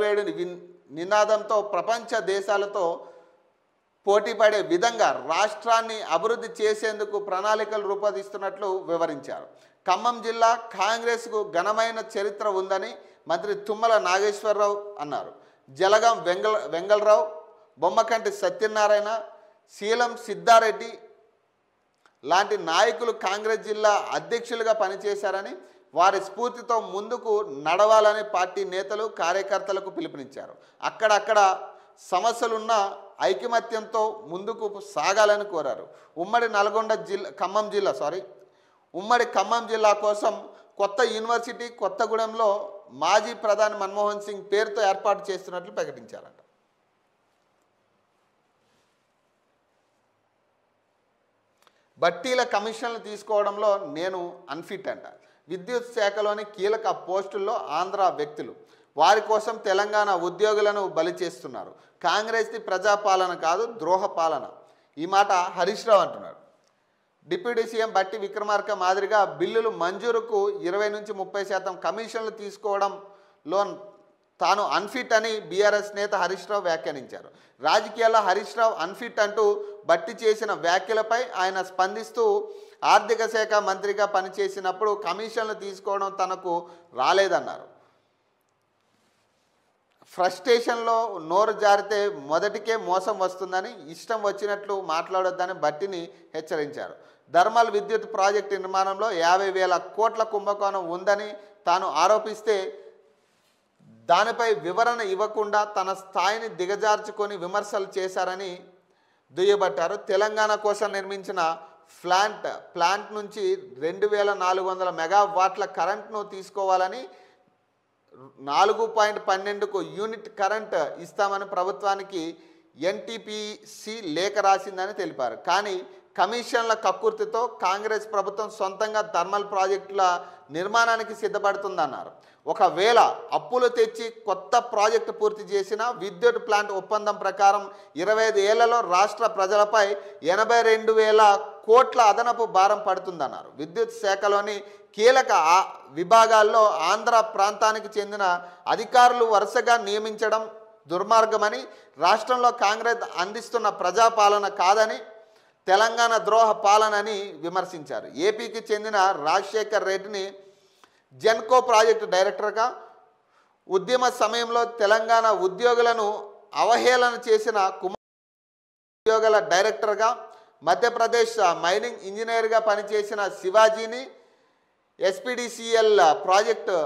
నెరవేరు నినాదంతో ప్రపంచ దేశాలతో పోటీపడే విధంగా రాష్ట్రాన్ని అభివృద్ధి చేసేందుకు ప్రణాళికలు రూపొందిస్తున్నట్లు వివరించారు. ఖమ్మం జిల్లా కాంగ్రెస్కు ఘనమైన చరిత్ర ఉందని మంత్రి తుమ్మల నాగేశ్వరరావు అన్నారు. జలగం వెంగళరావు, బొమ్మకంటి సత్యనారాయణ, శీలం సిద్ధారెడ్డి లాంటి నాయకులు కాంగ్రెస్ జిల్లా అధ్యక్షులుగా పనిచేశారని, వారి స్ఫూర్తితో ముందుకు నడవాలని పార్టీ నేతలు కార్యకర్తలకు పిలుపునిచ్చారు. అక్కడక్కడ సమస్యలున్న ఐకమత్యంతో ముందుకు సాగాలని కోరారు. ఉమ్మడి ఖమ్మం జిల్లా కోసం కొత్త యూనివర్సిటీ కొత్తగూడెంలో మాజీ ప్రధాని మన్మోహన్ సింగ్ పేరుతో ఏర్పాటు చేస్తున్నట్లు ప్రకటించారంట. బట్టీల కమిషన్లు తీసుకోవడంలో నేను అన్ఫిట్ అంట. విద్యుత్ శాఖలోని కీలక పోస్టుల్లో ఆంధ్ర వ్యక్తులు, వారి కోసం తెలంగాణ ఉద్యోగులను బలి చేస్తున్నారు. కాంగ్రెస్ది ప్రజాపాలన కాదు, ద్రోహ పాలన. ఈ మాట హరీష్ రావు అంటున్నాడు. డిప్యూటీ సీఎం బట్టి విక్రమార్క మాదిరిగా బిల్లులు మంజూరుకు 20 నుంచి 30% కమిషన్లు తీసుకోవడంలో తాను అన్ఫిట్ అని బీఆర్ఎస్ నేత హరీష్ రావు వ్యాఖ్యానించారు. రాజకీయాల్లో హరీష్ రావు అన్ఫిట్ అంటూ బట్టి చేసిన వ్యాఖ్యలపై ఆయన స్పందిస్తూ, ఆర్థిక శాఖ మంత్రిగా పనిచేసినప్పుడు కమిషన్లు తీసుకోవడం తనకు రాలేదన్నారు. ఫ్రస్ట్రేషన్లో నోరు జారితే మొదటికే మోసం వస్తుందని, ఇష్టం వచ్చినట్లు మాట్లాడొద్దని బట్టిని హెచ్చరించారు. థర్మల్ విద్యుత్ ప్రాజెక్టు నిర్మాణంలో 50,000 కోట్ల కుంభకోణం ఉందని తాను ఆరోపిస్తే దానిపై వివరణ ఇవ్వకుండా తన స్థాయిని దిగజార్చుకొని విమర్శలు చేశారని దుయ్యబట్టారు. తెలంగాణ కోసం నిర్మించిన ప్లాంట్ నుంచి 2,400 మెగావాట్ల కరెంట్ను తీసుకోవాలని, 4.12కు యూనిట్ కరెంట్ ఇస్తామని ప్రభుత్వానికి ఎన్టీపీసీ లేఖ రాసిందని తెలిపారు. కానీ కమిషన్ల కక్కుర్తితో కాంగ్రెస్ ప్రభుత్వం సొంతంగా థర్మల్ ప్రాజెక్టుల నిర్మాణానికి సిద్ధపడుతుందన్నారు. ఒకవేళ అప్పులు తెచ్చి కొత్త ప్రాజెక్టు పూర్తి చేసిన విద్యుత్ ప్లాంట్ ఒప్పందం ప్రకారం 25 ఏళ్లలో రాష్ట్ర ప్రజలపై 82,000 కోట్ల అదనపు భారం పడుతుందన్నారు. విద్యుత్ శాఖలోని కీలక విభాగాల్లో ఆంధ్ర ప్రాంతానికి చెందిన అధికారులు వరుసగా నియమించడం దుర్మార్గమని, రాష్ట్రంలో కాంగ్రెస్ అందిస్తున్న ప్రజాపాలన కాదని, తెలంగాణ ద్రోహ పాలనని విమర్శించారు. ఏపీకి చెందిన రాజశేఖర్ రెడ్డిని జెన్కో ప్రాజెక్టు డైరెక్టర్గా, ఉద్యమ సమయంలో తెలంగాణ ఉద్యోగులను అవహేళన చేసిన ఉద్యోగుల డైరెక్టర్గా, మధ్యప్రదేశ్ మైనింగ్ ఇంజనీర్గా పనిచేసిన శివాజీని ఎస్పీడీసీఎల్ ప్రాజెక్టు